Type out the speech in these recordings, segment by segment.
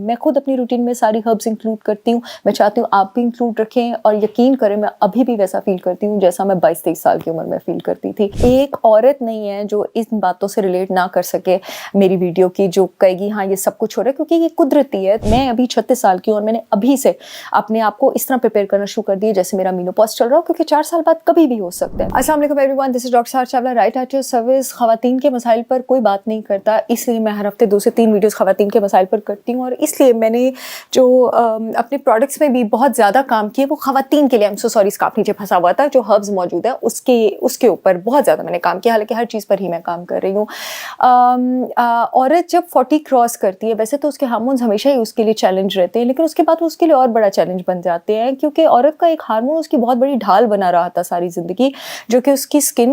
मैं खुद अपनी रूटीन में सारी हर्ब्स इंक्लूड करती हूँ। मैं चाहती हूँ आप भी इंक्लूड रखें और यकीन करें मैं अभी भी वैसा फील करती हूँ जैसा मैं 22-23 साल की उम्र में फील करती थी। एक औरत नहीं है जो इन बातों से रिलेट ना कर सके मेरी वीडियो की, जो कहेगी हाँ ये सब कुछ हो रहा है, क्योंकि ये कुदरती है। मैं अभी 36 साल की हूँ और मैंने अभी से अपने आप को इस तरह प्रिपेयर करना शुरू कर दिया जैसे मेरा मेनोपॉज चल रहा हो, क्योंकि 4 साल बाद कभी भी हो सकता है। अस्सलाम वालेकुम everyone, this is doctor Sara Chawla, right at your service. खवातीन के मसाइल पर कोई बात नहीं करता, इसलिए मैं हर हफ्ते 2 से 3 वीडियोस खवातीन के मसाइल पर करती हूँ। और इसलिए मैंने जो अपने प्रोडक्ट्स में भी बहुत ज़्यादा काम किए वो खवातीन के लिए, I am so sorry scarf नीचे फंसा हुआ था, जो हर्ब्स मौजूद है उसके ऊपर बहुत ज़्यादा मैंने काम किया। हालांकि हर चीज़ पर ही मैं काम कर रही हूँ। औरत जब 40 क्रॉस करती है, वैसे तो उसके हार्मोन्स हमेशा ही उसके लिए चैलेंज रहते हैं, लेकिन उसके बाद उसके लिए और बड़ा चैलेंज बन जाते हैं, क्योंकि औरत का एक हार्मोन उसकी बहुत बड़ी ढाल बना रहा था सारी ज़िंदगी, जो कि उसकी स्किन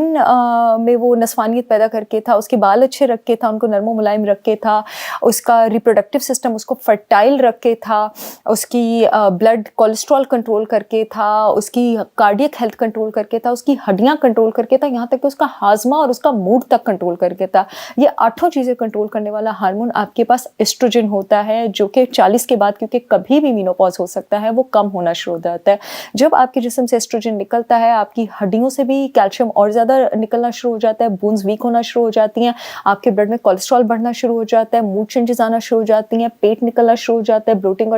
में वो नस्वानियत पैदा करके था, उसके बाल अच्छे रख के था, उनको नरमो मुलायम रख के था, उसका रिप्रोडक्टिव सिस्टम उसको फर्टाइल रख के था, उसकी ब्लड कोलेस्ट्रॉल कंट्रोल करके था, उसकी कार्डियक हेल्थ कंट्रोल करके था, उसकी हड्डियाँ कंट्रोल करके था, यहाँ तक कि उसका हाजमा और उसका मूड तक कंट्रोल करके था। ये 8 चीज़ें कंट्रोल करने वाला हार्मोन आपके पास एस्ट्रोजन होता है, जो कि 40 के बाद, क्योंकि कभी भी मेनोपॉज हो सकता है, वो कम होना शुरू हो जाता है। जब आपके जिस्म से एस्ट्रोजन निकलता है, आपकी हड्डियों से भी कैल्शियम और ज़्यादा निकलना शुरू हो जाता है, बोन्स वीक होना शुरू हो जाती हैं, आपके ब्लड में कोलेस्ट्रॉल बढ़ना शुरू हो जाता है, मूड चेंजेस आना शुरू हो जाती हैं, पेट निकलना शुरू हो जाता है, ब्लोटिंग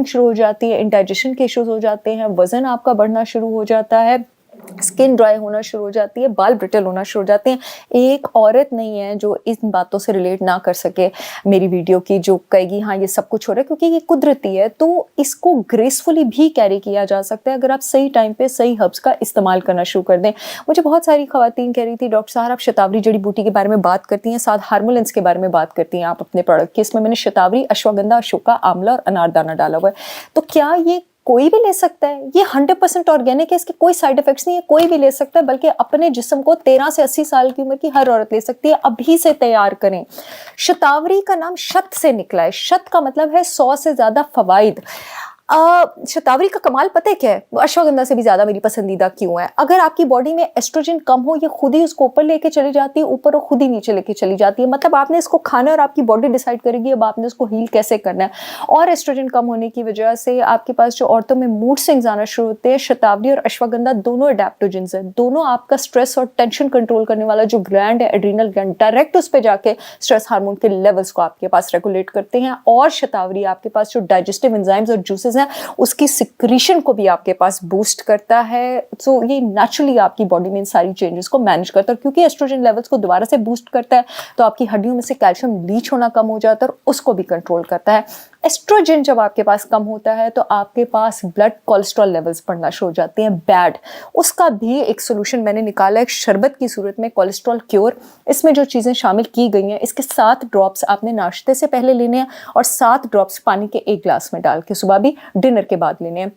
शुरू हो जाती है, इंडाइजेशन के इश्यूज हो जाते हैं, वजन आपका बढ़ना शुरू हो जाता है, स्किन ड्राई होना शुरू हो जाती है, बाल ब्रिटल होना शुरू हो जाते हैं। एक औरत नहीं है जो इन बातों से रिलेट ना कर सके मेरी वीडियो की, जो कहेगी हाँ ये सब कुछ हो रहा है, क्योंकि ये कुदरती है। तो इसको ग्रेसफुली भी कैरी किया जा सकता है अगर आप सही टाइम पे सही हर्ब्स का इस्तेमाल करना शुरू कर दें। मुझे बहुत सारी खवातीन कह रही थी डॉक्टर साहब आप शतावरी जड़ी बूटी के बारे में बात करती हैं, साथ हार्मोलेंस के बारे में बात करती हैं आप अपने प्रोडक्ट के। इसमें मैंने शतावरी, अश्वगंधा, अशोका, आंवला और अनारदाना डाला हुआ है। तो क्या ये कोई भी ले सकता है? ये 100% ऑर्गेनिक है, इसके कोई साइड इफेक्ट्स नहीं है, कोई भी ले सकता है, बल्कि अपने जिस्म को 13 से 80 साल की उम्र की हर औरत ले सकती है। अभी से तैयार करें। शतावरी का नाम शत से निकला है, शत का मतलब है 100 से ज्यादा फवाइद। शतावरी का कमाल पता है क्या है? अश्वगंधा से भी ज्यादा मेरी पसंदीदा क्यों है? अगर आपकी बॉडी में एस्ट्रोजन कम हो, ये खुद ही उसको ऊपर लेके चली जाती है, ऊपर और खुद ही नीचे लेके चली जाती है। मतलब आपने इसको खाना और आपकी बॉडी डिसाइड करेगी अब आपने उसको हील कैसे करना है। और एस्ट्रोजन कम होने की वजह से आपके पास जो औरतों में मूड स्विंग्स आना शुरू होते हैं, शतावरी और अश्वगंधा दोनों एडेप्टोजेंस है, दोनों आपका स्ट्रेस और टेंशन कंट्रोल करने वाला जो ग्लैंड है, एड्रीनल ग्लैंड, डायरेक्ट उस पर जाके स्ट्रेस हार्मोन के लेवल्स को आपके पास रेगुलेट करते हैं। और शतावरी आपके पास जो डाइजेस्टिव एंजाइम्स और जूसेस उसकी सिक्रीशन को भी आपके पास बूस्ट करता है। सो ये नेचुरली आपकी बॉडी में इन सारी चेंजेस को मैनेज करता है। और क्योंकि एस्ट्रोजन लेवल्स को दोबारा से बूस्ट करता है, तो आपकी हड्डियों में से कैल्शियम लीच होना कम हो जाता है और उसको भी कंट्रोल करता है। एस्ट्रोजन जब आपके पास कम होता है तो आपके पास ब्लड कोलेस्ट्रॉल लेवल्स बढ़ना शुरू हो जाते हैं, बैड। उसका भी एक सोल्यूशन मैंने निकाला, एक शरबत की सूरत में, कोलेस्ट्रॉल क्योर। इसमें जो चीज़ें शामिल की गई हैं, इसके 7 ड्रॉप्स आपने नाश्ते से पहले लेने हैं और 7 ड्रॉप्स पानी के 1 ग्लास में डाल के सुबह भी डिनर के बाद लेने हैं।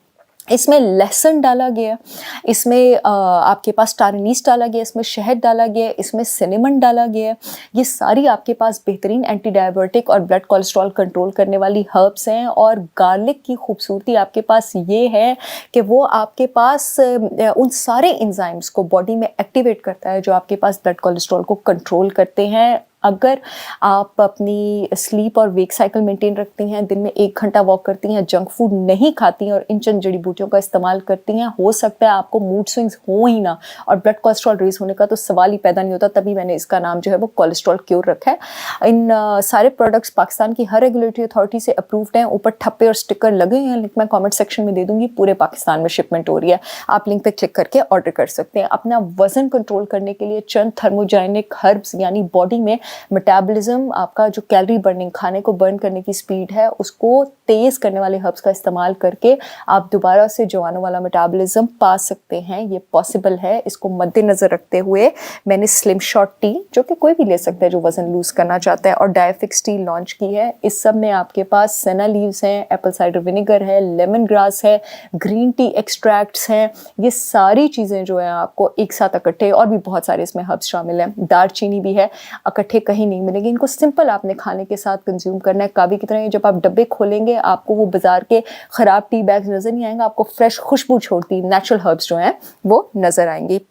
इसमें लहसुन डाला गया, इसमें आपके पास टारनीस डाला गया, इसमें शहद डाला गया, इसमें सिनेमन डाला गया। ये सारी आपके पास बेहतरीन एंटी डायबिटिक और ब्लड कोलेस्ट्रॉल कंट्रोल करने वाली हर्ब्स हैं। और गार्लिक की खूबसूरती आपके पास ये है कि वो आपके पास उन सारे एंजाइम्स को बॉडी में एक्टिवेट करता है जो आपके पास ब्लड कोलेस्ट्रॉल को कंट्रोल करते हैं। अगर आप अपनी स्लीप और वेक साइकिल मेंटेन रखती हैं, दिन में 1 घंटा वॉक करती हैं, जंक फूड नहीं खाती हैं और इन चंद जड़ी बूटियों का इस्तेमाल करती हैं, हो सकता है आपको मूड स्विंग्स हो ही ना और ब्लड कोलेस्ट्रॉल रेज होने का तो सवाल ही पैदा नहीं होता। तभी मैंने इसका नाम जो है वो कोलेस्ट्रॉल क्योर रखा है। इन सारे प्रोडक्ट्स पाकिस्तान की हर रेगुलेटरी अथॉरिटी से अप्रूव्ड हैं, ऊपर ठप्पे और स्टिकर लगे हैं, लिंक मैं कॉमेंट सेक्शन में दे दूंगी। पूरे पाकिस्तान में शिपमेंट हो रही है, आप लिंक पे क्लिक करके ऑर्डर कर सकते हैं। अपना वजन कंट्रोल करने के लिए चंद थर्मोजेनिक हर्ब्स, यानी बॉडी में मेटाबॉलिज्म, आपका जो कैलोरी बर्निंग, खाने को बर्न करने की स्पीड है, उसको तेज करने वाले हर्ब्स का इस्तेमाल करके आप दोबारा से जवानों वाला मेटाबॉलिज्म पा सकते हैं। ये पॉसिबल है। इसको मद्देनजर रखते हुए मैंने स्लिम शॉट टी, जो कि कोई भी ले सकता है जो वजन लूज करना चाहता है, और डायफिक्स टी लॉन्च की है। इस सब में आपके पास सेना लीव्स हैं, एप्पल साइडर विनेगर है, लेमन ग्रास है, ग्रीन टी एक्सट्रैक्ट्स हैं। ये सारी चीज़ें जो है आपको एक साथ इकट्ठे, और भी बहुत सारे इसमें हर्ब्स शामिल हैं, दालचीनी भी है, इकट्ठे कहीं नहीं मिलेगी। इनको सिंपल आपने खाने के साथ कंज्यूम करना है। काबी की तरह जब आप डब्बे खोलेंगे आपको वो बाजार के ख़राब टी बैग्स नज़र नहीं आएंगे, आपको फ्रेश खुशबू छोड़ती नेचुरल हर्ब्स जो हैं वो नज़र आएंगी।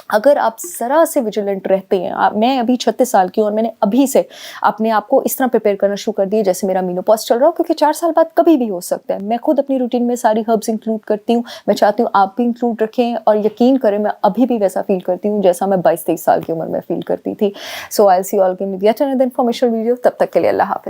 अगर आप ज़रा से विजिलेंट रहते हैं, मैं अभी 36 साल की हूँ और मैंने अभी से अपने आप को इस तरह प्रिपेयर करना शुरू कर दिया जैसे मेरा मेनोपॉज़ चल रहा हो, क्योंकि 4 साल बाद कभी भी हो सकता है। मैं खुद अपनी रूटीन में सारी हर्ब्स इंक्लूड करती हूँ। मैं चाहती हूँ आप भी इंक्लूड रखें, और यकीन करें मैं अभी भी वैसा फ़ील करती हूँ जैसा मैं 22-23 साल की उम्र में फ़ील करती थी। So I will see you all again with yet another informative video. तब तक के लिए अल्लाह हाफ़िज़।